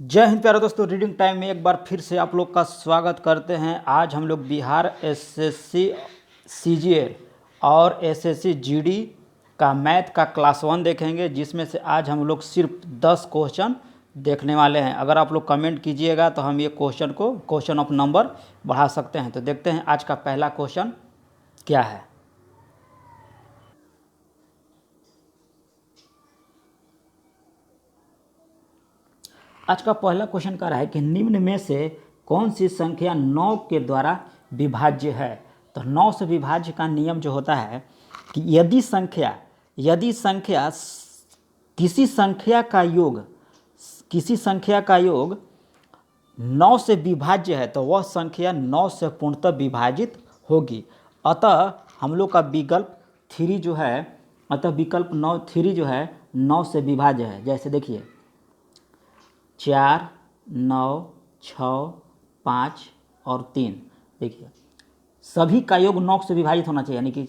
जय हिंद प्यारे दोस्तों, रीडिंग टाइम में एक बार फिर से आप लोग का स्वागत करते हैं। आज हम लोग बिहार एसएससी सीजीएल और एसएससी जीडी का मैथ का क्लास 1 देखेंगे, जिसमें से आज हम लोग सिर्फ 10 क्वेश्चन देखने वाले हैं। अगर आप लोग कमेंट कीजिएगा तो हम ये क्वेश्चन ऑफ नंबर बढ़ा सकते हैं। तो देखते हैं आज का पहला क्वेश्चन क्या है। आज का पहला क्वेश्चन कह रहा है कि निम्न में से कौन सी संख्या 9 के द्वारा विभाज्य है। तो 9 से विभाज्य का नियम जो होता है कि यदि संख्या किसी संख्या का योग 9 से विभाज्य है तो वह संख्या 9 से पूर्णतः विभाजित होगी। अतः हम लोग का विकल्प 3 जो है, विकल्प 3 जो है 9 से विभाज्य है। जैसे देखिए 4, 9, 6, 5 और 3। देखिए सभी का योग 9 से विभाजित होना चाहिए, यानी कि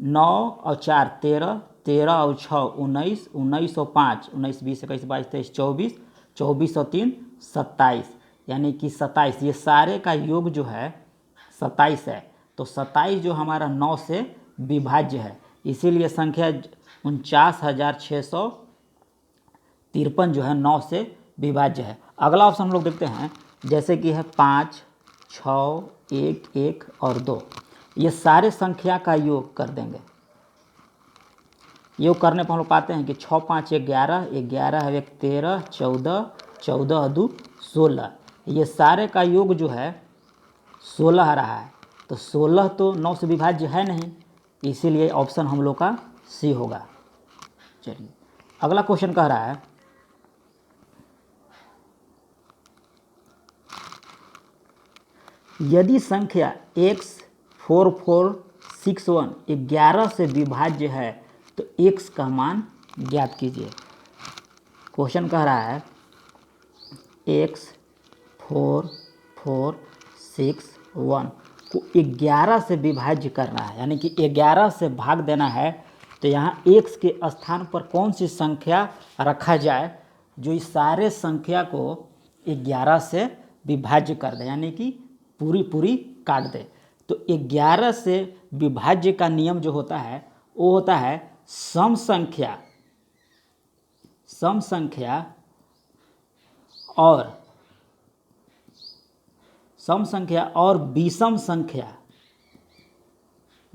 9 और 4 13, 13 और 6 19, 19 और 5 19, 20, 21, 22, 23, 24, 24 और 3 27, यानी कि 27। ये सारे का योग जो है 27 है। तो 27 जो हमारा 9 से विभाज्य है, इसीलिए संख्या 49,653 जो है 9 से विभाज्य है। अगला ऑप्शन हम लोग देखते हैं, जैसे कि है 5, 6, 1, 1 और 2। ये सारे संख्या का योग कर देंगे। योग करने पर हम लोग पाते हैं कि 6, 5, 11, 11 है 1, 13, 14, 14 2 16। ये सारे का योग जो है 16 आ रहा है। तो 16 तो 9 से विभाज्य है नहीं, इसीलिए ऑप्शन हम लोग का सी होगा। चलिए अगला क्वेश्चन कह रहा है यदि संख्या x4461 11 से विभाज्य है तो x का मान ज्ञात कीजिए। क्वेश्चन कह रहा है x4461 को 11 से विभाज्य करना है, यानी कि 11 से भाग देना है। तो यहाँ x के स्थान पर कौन सी संख्या रखा जाए जो इस सारे संख्या को 11 से विभाज्य कर दे, यानी कि पूरी काट दे। तो 11 से विभाज्य का नियम जो होता है वो होता है सम संख्या और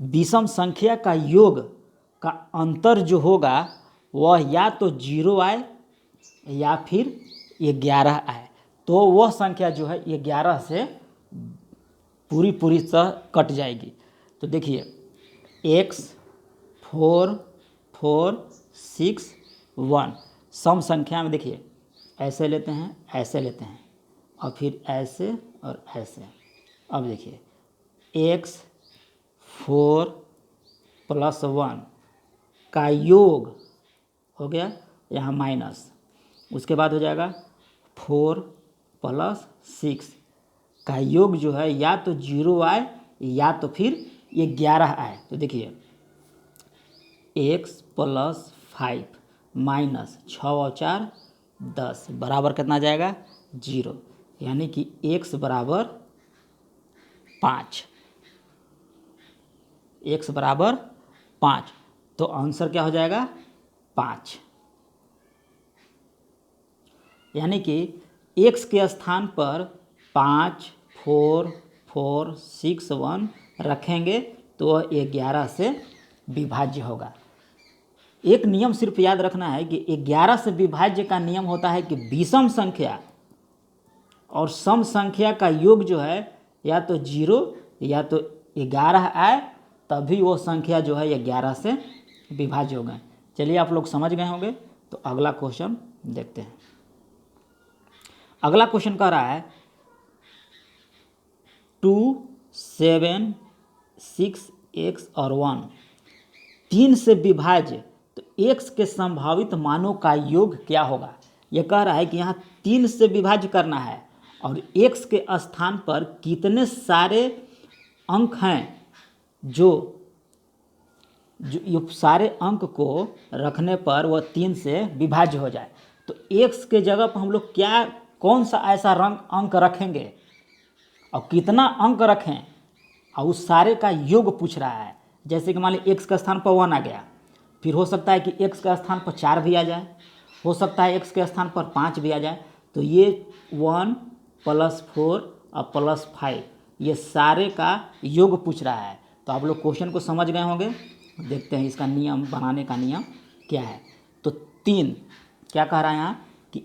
विषम संख्या का योग का अंतर जो होगा वह या तो 0 आए या फिर 11 आए, तो वह संख्या जो है 11 से पूरी सह कट जाएगी। तो देखिए x4461 सम संख्या में देखिए ऐसे लेते हैं, ऐसे लेते हैं और फिर ऐसे और ऐसे। अब देखिए x4 + 1 का योग हो गया यहाँ माइनस, उसके बाद हो जाएगा 4 + 6 का योग जो है या तो 0 आए या तो फिर 11 आए। तो देखिए x + 5 माइनस 6 और 4 10 बराबर कितना जाएगा 0, यानी कि x बराबर 5। x बराबर 5, तो आंसर क्या हो जाएगा 5, यानी कि x के स्थान पर 5 4 4 6 1 रखेंगे तो वह 11 से विभाज्य होगा। एक नियम सिर्फ याद रखना है कि 11 से विभाज्य का नियम होता है कि विषम संख्या और सम संख्या का योग जो है या तो 0 या तो 11 आए, तभी वो संख्या जो है 11 से विभाज्य होगा। चलिए आप लोग समझ गए होंगे। तो अगला क्वेश्चन देखते हैं। अगला क्वेश्चन कह रहा है 2 7 6 x और 1 3 से विभाज्य, तो x के संभावित मानों का योग क्या होगा। यह कह रहा है कि यहाँ 3 से विभाज्य करना है और x के स्थान पर कितने सारे अंक हैं जो सारे अंक को रखने पर वह 3 से विभाज्य हो जाए। तो x के जगह पर हम लोग क्या कौन सा ऐसा अंक रखेंगे और कितना अंक रखें, और उस सारे का योग पूछ रहा है। जैसे कि मान लीजिए x का स्थान पर 1 आ गया, फिर हो सकता है कि x का स्थान पर 4 भी आ जाए, हो सकता है x के स्थान पर 5 भी आ जाए। तो ये 1 + 4 और +5 ये सारे का योग पूछ रहा है। तो आप लोग क्वेश्चन को समझ गए होंगे। देखते हैं इसका नियम बनाने का नियम क्या है। तो 3 क्या कह रहा है यहाँ कि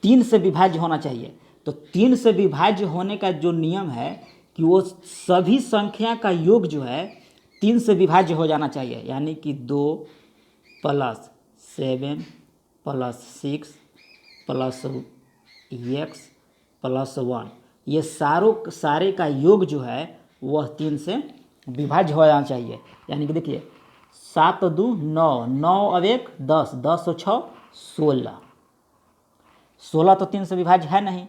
3 से विभाज्य होना चाहिए। तो 3 से विभाज्य होने का जो नियम है कि वो सभी संख्या का योग जो है 3 से विभाज्य हो जाना चाहिए, यानी कि 2 + 7 + 6 + x + 1 ये सारे का योग जो है वह 3 से विभाज्य हो जाना चाहिए। यानी कि देखिए 7 × 2 = 9, 9 और 1 10, 10 और 6 16, 16 तो 3 से विभाज्य है नहीं,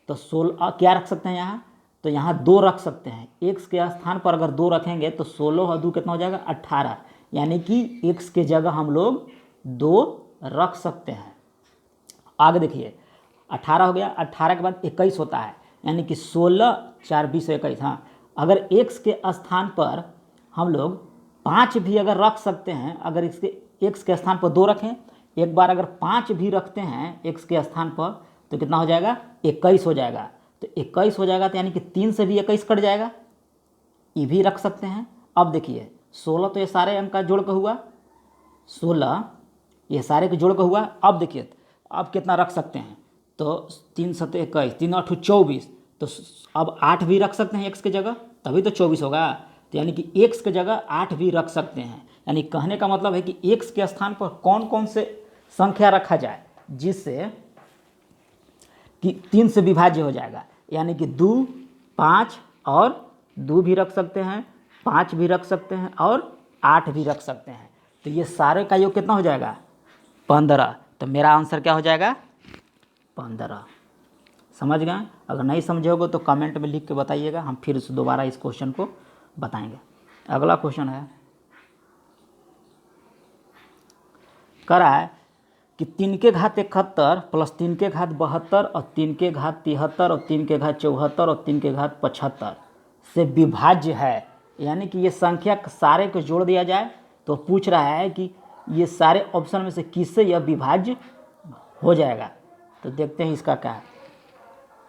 तो 16 क्या रख सकते हैं यहाँ, तो यहाँ 2 रख सकते हैं। x के स्थान पर अगर 2 रखेंगे तो 16 और 2 कितना हो जाएगा 18, यानी कि x के जगह हम लोग 2 रख सकते हैं। आगे देखिए 18 हो गया, 18 के बाद 21 होता है, यानी कि 16 4 20 21। हाँ, अगर x के स्थान पर हम लोग 5 भी अगर रख सकते हैं, अगर इसके x के स्थान पर 2 रखें, एक बार अगर 5 भी रखते हैं x के स्थान पर तो कितना हो जाएगा 21 हो जाएगा। तो 21 हो जाएगा तो यानी कि 3 से भी 21 कट जाएगा, ये भी रख सकते हैं। अब देखिए 16 तो ये सारे अंक का जोड़ का हुआ, 16 ये सारे के जोड़ का हुआ। अब देखिए अब कितना रख सकते हैं, तो 3 × 7 = 21, 3 × 8 = 24, तो अब 8 भी रख सकते हैं x के जगह, तभी तो 24 होगा। तो यानी कि x के जगह 8 भी रख सकते हैं। यानी कहने का मतलब है कि x के स्थान पर कौन कौन से संख्या रखा जाए जिससे कि 3 से विभाज्य हो जाएगा। यानी कि 2 5 और 2 भी रख सकते हैं, 5 भी रख सकते हैं और 8 भी रख सकते हैं। तो ये सारे का योग कितना हो जाएगा 15। तो मेरा आंसर क्या हो जाएगा 15। समझ गए? अगर नहीं समझे होगे तो कमेंट में लिख के बताइएगा, हम फिर से दोबारा इस क्वेश्चन को बताएंगे। अगला क्वेश्चन है, कह रहा है कि 3 के घात 71 + 3 के घात 72 और 3 के घात 73 और 3 के घात 74 और 3 के घात 75 से विभाज्य है। यानी कि ये संख्या सारे को जोड़ दिया जाए तो पूछ रहा है कि ये सारे ऑप्शन में से किससे यह विभाज्य हो जाएगा। तो देखते हैं इसका क्या है।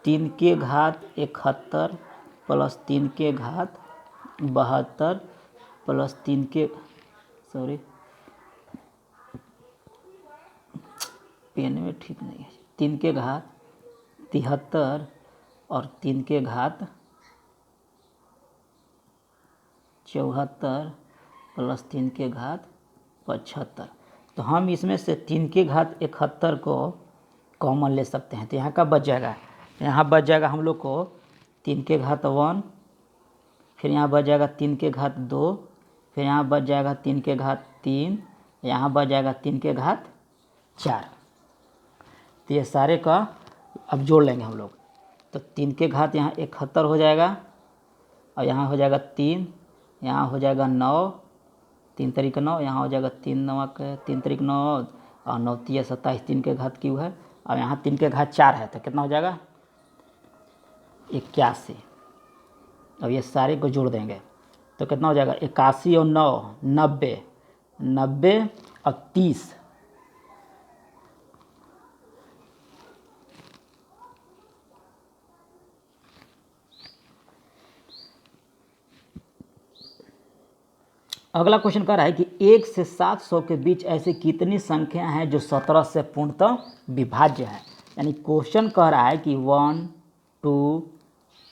3 के घात 71 + 3 के घात 72 + 3 के पेन में ठीक नहीं है, 3 के घात 73 और 3 के घात 74 + 3 के घात 75। तो हम इसमें से 3 के घात 71 को कॉमन ले सकते हैं। तो यहाँ का बच जाएगा, यहाँ बच जाएगा हम लोग को 3 के घात 1, फिर यहाँ बच जाएगा 3 के घात 2, फिर यहाँ बच जाएगा 3 के घात 3, यहाँ बच जाएगा 3 के घात 4। तो ये सारे का अब जोड़ लेंगे हम लोग। तो 3 के घात यहाँ 71 हो जाएगा और यहाँ हो जाएगा 3, यहाँ हो जाएगा 9, 3 × 9, यहाँ हो जाएगा 3 × 9 3 × 9 और 9 × 3 = 27, 3 के घात क्यों है, और यहाँ 3 के घात 4 है, तो कितना हो जाएगा 81। अब ये सारे को जोड़ देंगे तो कितना हो जाएगा 81 और 9 90, 90 और 30, अगला क्वेश्चन कह रहा है कि 1 से 700 के बीच ऐसी कितनी संख्या हैं जो 17 से पूर्णतः विभाज्य है। यानी क्वेश्चन कह रहा है कि 1 2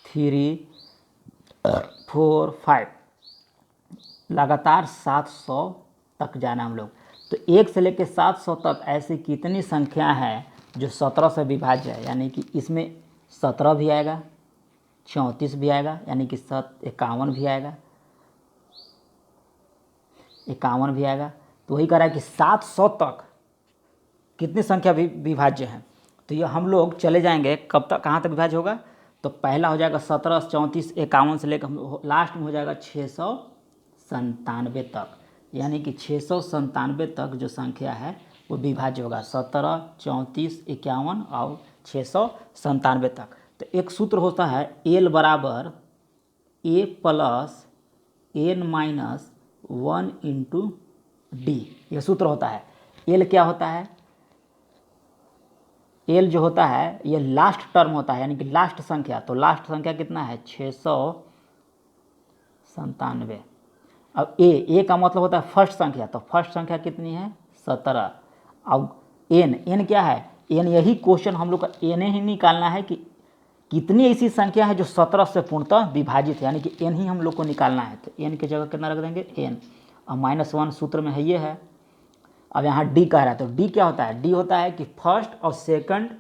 3 4 5 लगातार 700 तक जाना हम लोग। तो 1 से लेकर 700 तक ऐसी कितनी संख्या है जो 17 से विभाज्य है। यानी कि इसमें 17 भी आएगा, 34 भी आएगा, यानी कि 51 भी आएगा, 51 भी आएगा। तो वही कह रहा है कि 700 तक कितनी संख्या विभाज्य है। तो ये हम लोग चले जाएंगे कब तक, कहाँ तक विभाज्य होगा। तो पहला हो जाएगा 17, 34, 51 से लेकर लास्ट में हो जाएगा 697 तक। यानी कि 697 तक जो संख्या है वो विभाज्य होगा 17, 34, 51 और 697 तक। तो एक सूत्र होता है एल बराबर A plus N minus 1 into D, ये सूत्र होता है। एल क्या होता है? एल जो होता है ये लास्ट टर्म होता है, यानी कि लास्ट संख्या। तो लास्ट संख्या कितना है? 697। अब ए का मतलब होता है फर्स्ट संख्या, तो फर्स्ट संख्या कितनी है? 17। अब एन क्या है? एन, यही क्वेश्चन हम लोग का एन ही निकालना है कि कितनी ऐसी संख्या है जो 17 से पूर्णतः विभाजित है, यानी कि एन ही हम लोग को निकालना है। तो एन की जगह कितना रख देंगे? एन। अब -1 सूत्र में है, ये है। अब यहाँ डी कह रहा है, तो डी क्या होता है? डी होता है कि फर्स्ट और सेकंड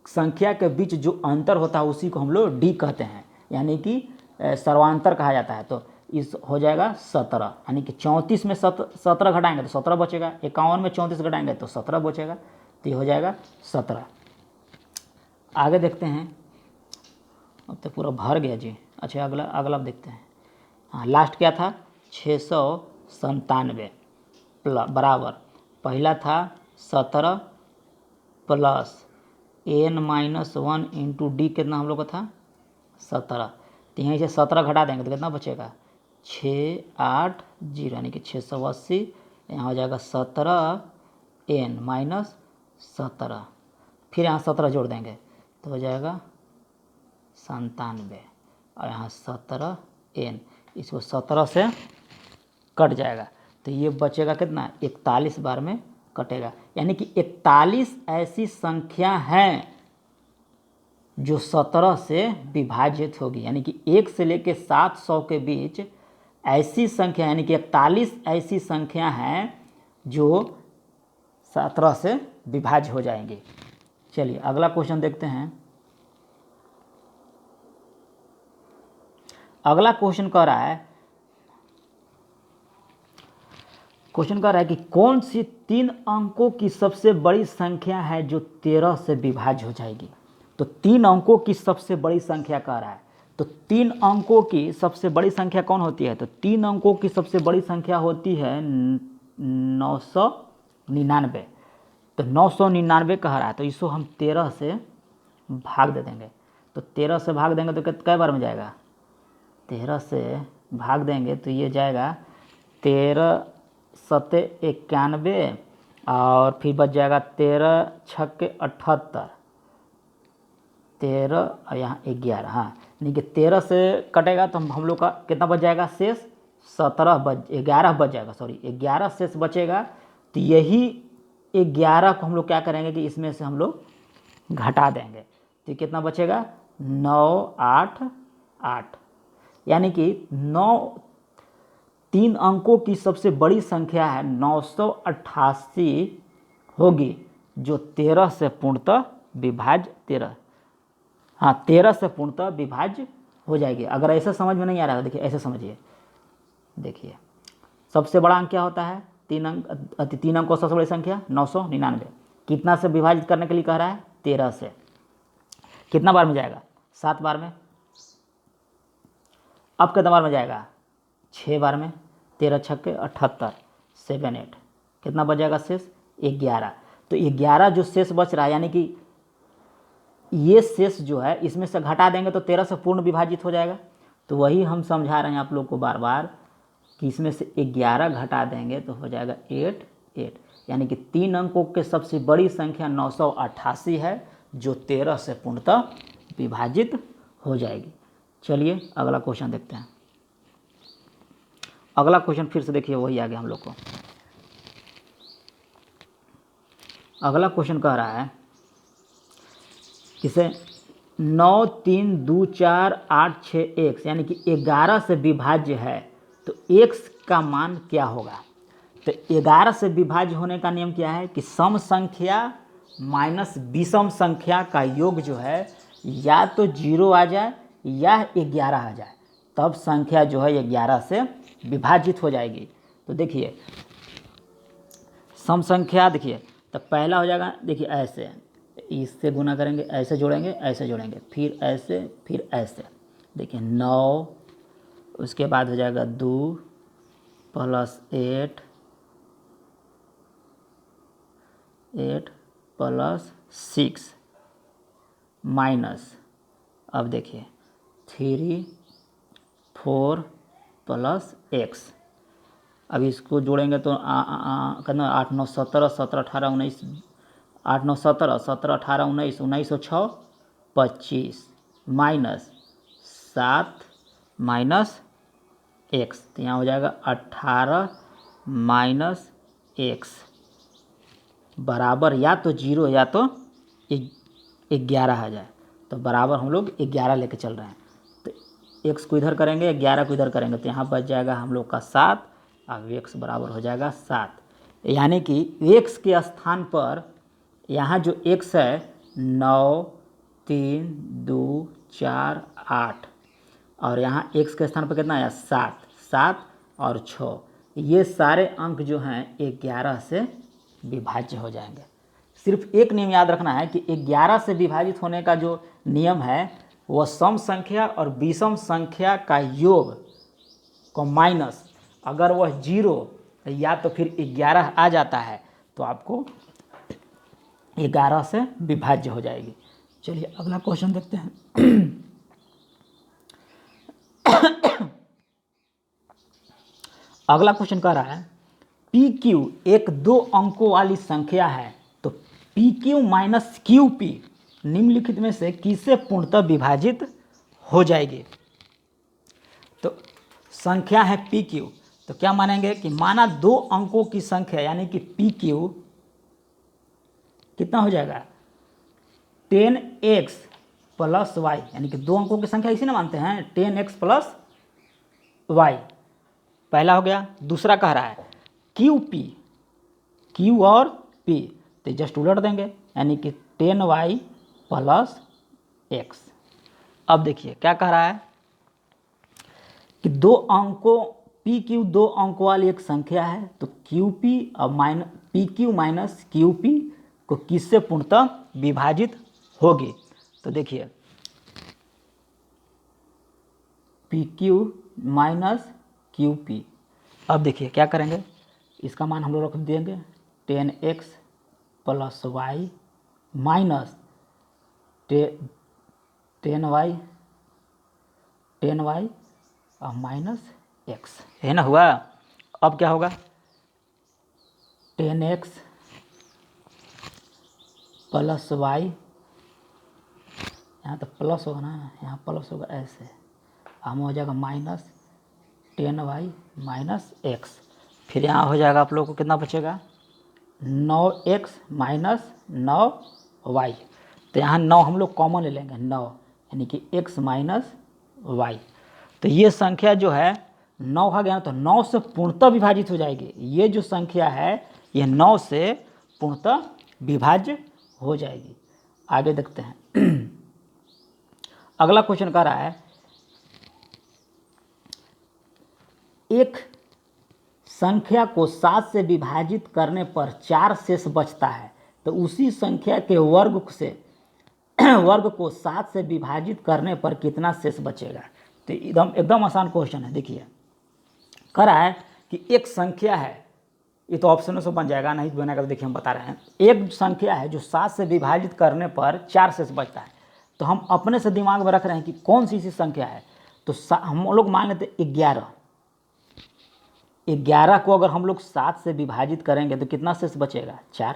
संख्या के बीच जो अंतर होता है उसी को हम लोग डी कहते हैं, यानी कि सर्वांतर कहा जाता है। तो इस हो जाएगा 17, यानी कि 34 में 17 घटाएंगे तो 17 बचेगा, 51 में 34 घटाएंगे तो 17 बचेगा, तो ये हो जाएगा 17। आगे देखते हैं। अब तो पूरा भर गया जी। अच्छा, अगला देखते हैं। हाँ, लास्ट क्या था? 697 बराबर पहला था 17 plus N minus 1 into D, कितना हम लोग का था? 17। तो यहीं से 17 घटा देंगे तो कितना बचेगा? 680, यानी कि 680। यहाँ हो जाएगा 17 एन माइनस 17, फिर यहाँ 17 जोड़ देंगे तो हो जाएगा 97, और यहाँ 17 एन, इसको 17 से कट जाएगा तो ये बचेगा कितना? 41 बार में कटेगा, यानी कि 41 ऐसी संख्या हैं जो 17 से विभाजित होगी, यानी कि 1 से लेकर 700 के बीच ऐसी संख्या, यानी कि 41 ऐसी संख्या हैं जो 17 से विभाज्य हो जाएंगे। चलिए अगला क्वेश्चन देखते हैं। अगला क्वेश्चन कह रहा है कि कौन सी 3 अंकों की सबसे बड़ी संख्या है जो 13 से विभाज्य हो जाएगी। तो 3 अंकों की सबसे बड़ी संख्या कह रहा है, तो 3 अंकों की सबसे बड़ी संख्या कौन होती है? तो 3 अंकों की सबसे बड़ी संख्या होती है 999। तो 999 कह रहा है, तो इसको हम 13 से भाग दे देंगे। तो 13 से भाग देंगे तो कै बार में जाएगा? 13 से भाग देंगे तो ये जाएगा 13 सत्ते 91, और फिर बच जाएगा 13 छक्के 78, 13 और यहाँ 11। हाँ, यानी कि 13 से कटेगा तो हम लोग का कितना बच जाएगा? शेष 11 बच जाएगा, सॉरी 11 शेष बचेगा। तो यही 11 को हम लोग क्या करेंगे कि इसमें से हम लोग घटा देंगे, तो कितना बचेगा? 988, यानी कि 3 अंकों की सबसे बड़ी संख्या है 988 होगी, जो 13 से पूर्णतः विभाज्य 13 से पूर्णतः विभाज्य हो जाएगी। अगर ऐसा समझ में नहीं आ रहा है, देखिए ऐसे समझिए। देखिए सबसे बड़ा अंक क्या होता है? 3 अंकों सबसे बड़ी संख्या 999, कितना से विभाजित करने के लिए कह रहा है? 13 से। कितना बार में जाएगा? 7 बार में। अब कितना बार में जाएगा? 6 बार में। 13 छक्के 78, 7 8, कितना बच जाएगा शेष? 11। तो 11 जो शेष बच रहा है, यानी कि ये शेष जो है इसमें से घटा देंगे तो 13 से पूर्ण विभाजित हो जाएगा। तो वही हम समझा रहे हैं आप लोग को बार बार कि इसमें से 11 घटा देंगे तो हो जाएगा 8 8, यानी कि 3 अंकों के सबसे बड़ी संख्या 988 है, जो 13 से पूर्णतः विभाजित हो जाएगी। चलिए अगला क्वेश्चन देखते हैं। अगला क्वेश्चन फिर से देखिए, वही आ गया हम लोग को। अगला क्वेश्चन कह रहा है इसे 9 3 2 4 8 6 x, यानी कि 11 से विभाज्य है, तो x का मान क्या होगा? तो 11 से विभाज्य होने का नियम क्या है कि सम संख्या माइनस विषम संख्या का योग जो है या तो 0 आ जाए या 11 आ जाए, तब संख्या जो है 11 से विभाजित हो जाएगी। तो देखिए सम संख्या, देखिए तो पहला हो जाएगा, देखिए ऐसे इससे गुना करेंगे, ऐसे जोड़ेंगे, ऐसे जोड़ेंगे, फिर ऐसे, फिर ऐसे। देखिए 9, उसके बाद हो जाएगा 2 + 8 8 + 6 माइनस, अब देखिए 3 4 + x। अब इसको जोड़ेंगे तो कितना 8 9 17 17 18 19, 8 9 17 17 18 19 19 और 6 25 माइनस 7 माइनस x, तो यहाँ हो जाएगा 18 माइनस x बराबर या तो 0 या तो 11 आ जाए। तो बराबर हम लोग 11 लेके चल रहे हैं, तो x को इधर करेंगे 11 को इधर करेंगे, तो यहाँ बच जाएगा हम लोग का 7। अब x बराबर हो जाएगा 7, यानी कि x के स्थान पर यहाँ जो x है 9 3 2 4 8, और यहाँ x के स्थान पर कितना आया 7 7 और 6, ये सारे अंक जो हैं 11 से विभाज्य हो जाएंगे। सिर्फ एक नियम याद रखना है कि 11 से विभाजित होने का जो नियम है वह सम संख्या और विषम संख्या का योग को माइनस, अगर वह 0 या तो फिर 11 आ जाता है तो आपको 11 से विभाज्य हो जाएगी। चलिए अगला क्वेश्चन देखते हैं। अगला क्वेश्चन कह रहा है पी क्यू एक 2 अंकों वाली संख्या है, तो P Q minus Q P निम्नलिखित में से किससे पूर्णतः विभाजित हो जाएगी। तो संख्या है पी क्यू, तो क्या मानेंगे कि माना 2 अंकों की संख्या यानी कि पी क्यू कितना हो जाएगा 10x + y, यानी कि 2 अंकों की संख्या इसी ना मानते हैं 10x + y, पहला हो गया। दूसरा कह रहा है क्यू पी, क्यू और पी तो जस्ट उलट देंगे, यानी कि 10y + x। अब देखिए क्या कह रहा है कि 2 अंकों पी क्यू 2 अंकों वाली एक संख्या है, तो क्यू पी और P Q minus Q P को किससे पूर्णतः विभाजित होगी। तो देखिए P Q minus Q P, अब देखिए क्या करेंगे, इसका मान हम लोग रख देंगे 10x + y माइनस 10y और माइनस x, है ना हुआ। अब क्या होगा 10x + y, यहाँ तो प्लस होगा ना, यहाँ प्लस होगा ऐसे, हम हो जाएगा माइनस 10y माइनस x, फिर यहाँ हो जाएगा आप लोग को कितना बचेगा 9x माइनस 9y, तो यहाँ 9 हम लोग कॉमन ले लेंगे 9, यानी कि x माइनस y। तो ये संख्या जो है 9 आ गया, तो 9 से पूर्णतः विभाजित हो जाएगी। ये जो संख्या है ये 9 से पूर्णतः विभाज्य हो जाएगी। आगे देखते हैं। अगला क्वेश्चन कह रहा है एक संख्या को 7 से विभाजित करने पर 4 शेष बचता है, तो उसी संख्या के वर्ग को 7 से विभाजित करने पर कितना शेष बचेगा। तो एकदम आसान क्वेश्चन है। देखिए कह रहा है कि एक संख्या है, ये तो ऑप्शनों से बन जाएगा, नहीं बनेगा तो देखिए हम बता रहे हैं। एक संख्या है जो 7 से विभाजित करने पर 4 शेष बचता है, तो हम अपने से दिमाग में रख रहे हैं कि कौन सी संख्या है। तो हम लोग मान लेते 11 को अगर हम लोग 7 से विभाजित करेंगे तो कितना शेष बचेगा 4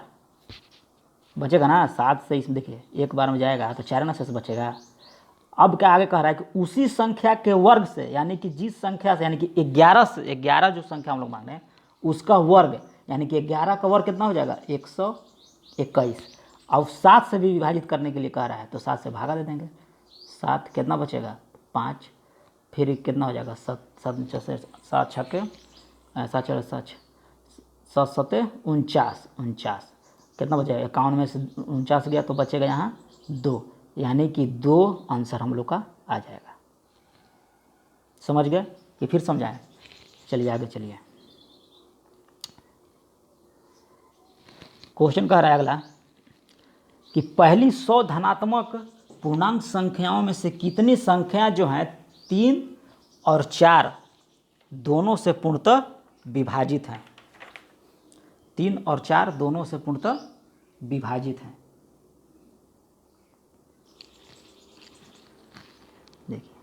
बचेगा ना। 7 से इसमें देखिए एक बार में जाएगा तो 4 ना शेष बचेगा। अब क्या आगे कह रहा है कि उसी संख्या के वर्ग से, यानी कि जिस संख्या से, यानी कि 11 से 11 जो संख्या हम लोग मांग रहे हैं उसका वर्ग, यानी कि 11 का वर्ग कितना हो जाएगा 121। अब 7 से भी विभाजित करने के लिए कह रहा है तो 7 से भागा दे देंगे, 7 कितना बचेगा 5, फिर कितना हो जाएगा 7 7 छक्के 7 4 7 7 49, कितना बचेगा 51 में से 49 गया तो बचेगा यहाँ 2, यानी कि 2 आंसर हम लोग का आ जाएगा। समझ गए कि फिर समझाएं। चलिए आगे चलिए। क्वेश्चन कह रहा है अगला कि पहली 100 धनात्मक पूर्णांक संख्याओं में से कितनी संख्या जो है 3 और 4 दोनों से पूर्णतः विभाजित हैं। 3 और 4 दोनों से पूर्णतः विभाजित हैं। देखिए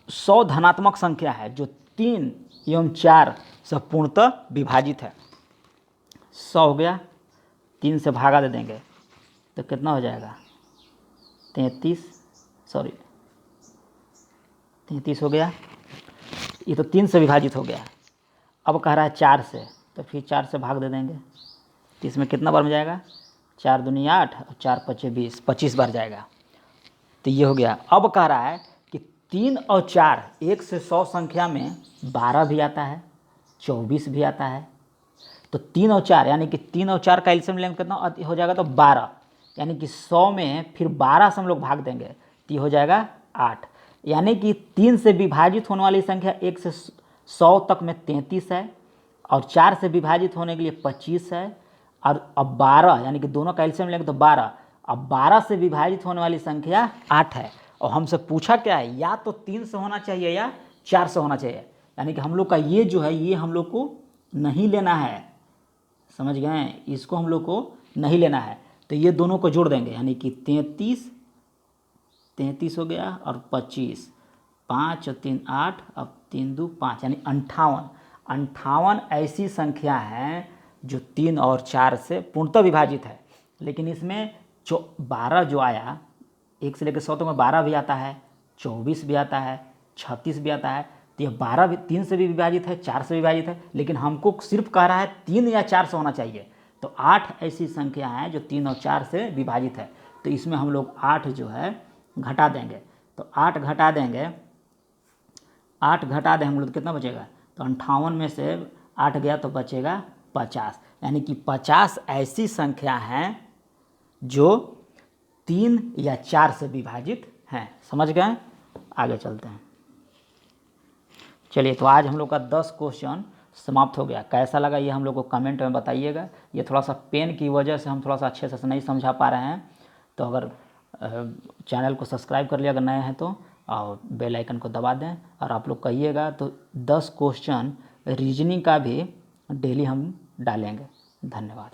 100 धनात्मक संख्या है जो 3 एवं 4 से पूर्णतः विभाजित है। 100 हो गया, 3 से भागा दे देंगे तो कितना हो जाएगा 33 हो गया। ये तो 3 से विभाजित हो गया। अब कह रहा है 4 से, तो फिर 4 से भाग दे देंगे तो इसमें कितना बार में जाएगा 4 दूनी 8 और 4 पचे 20, 25 बार जाएगा। तो ये हो गया। अब कह रहा है कि 3 और 4 1 से 100 संख्या में 12 भी आता है, 24 भी आता है। तो 3 और 4 यानी कि 3 और 4 का एलसीएम लेंगे कितना हो जाएगा तो 12, यानी कि 100 में फिर 12 से हम लोग भाग देंगे तो ये हो जाएगा 8। यानी कि 3 से विभाजित होने वाली संख्या 1 से 100 तक में 33 है और 4 से विभाजित होने के लिए 25 है। और अब 12 यानी कि दोनों का एलसीएम लेंगे तो 12, अब 12 से विभाजित होने वाली संख्या 8 है। और हमसे पूछा क्या है, या तो 3 से होना चाहिए या 4 से होना चाहिए। यानी कि हम लोग का ये जो है ये हम लोग को नहीं लेना है, समझ गए, इसको हम लोग को नहीं लेना है। तो ये दोनों को जोड़ देंगे यानी कि 33 हो गया और 25, 5 और 3 8, अब 3 2 5 यानी 58 ऐसी संख्या है जो 3 और 4 से पूर्णतः विभाजित है। लेकिन इसमें 12 जो आया 1 से लेकर 100 तक में 12 भी आता है, 24 भी आता है, 36 भी आता है। तो ये 12 भी 3 से भी विभाजित है, 4 से विभाजित है, लेकिन हमको सिर्फ कह रहा है 3 या 4 से होना चाहिए। तो 8 ऐसी संख्या है जो 3 और 4 से विभाजित है। तो इसमें हम लोग 8 जो है घटा देंगे। तो 8 घटा देंगे हम लोग तो कितना बचेगा, तो 58 में से 8 गया तो बचेगा 50। यानी कि 50 ऐसी संख्या हैं जो 3 या 4 से विभाजित हैं। समझ गए, आगे चलते हैं। चलिए, तो आज हम लोग का 10 क्वेश्चन समाप्त हो गया। कैसा लगा ये हम लोग को कमेंट में बताइएगा। ये थोड़ा सा पेन की वजह से हम थोड़ा सा अच्छे से नहीं समझा पा रहे हैं, तो अगर चैनल को सब्सक्राइब कर लिया अगर नए हैं तो, और बेल आइकन को दबा दें। और आप लोग कहिएगा तो 10 क्वेश्चन रीजनिंग का भी डेली हम डालेंगे। धन्यवाद।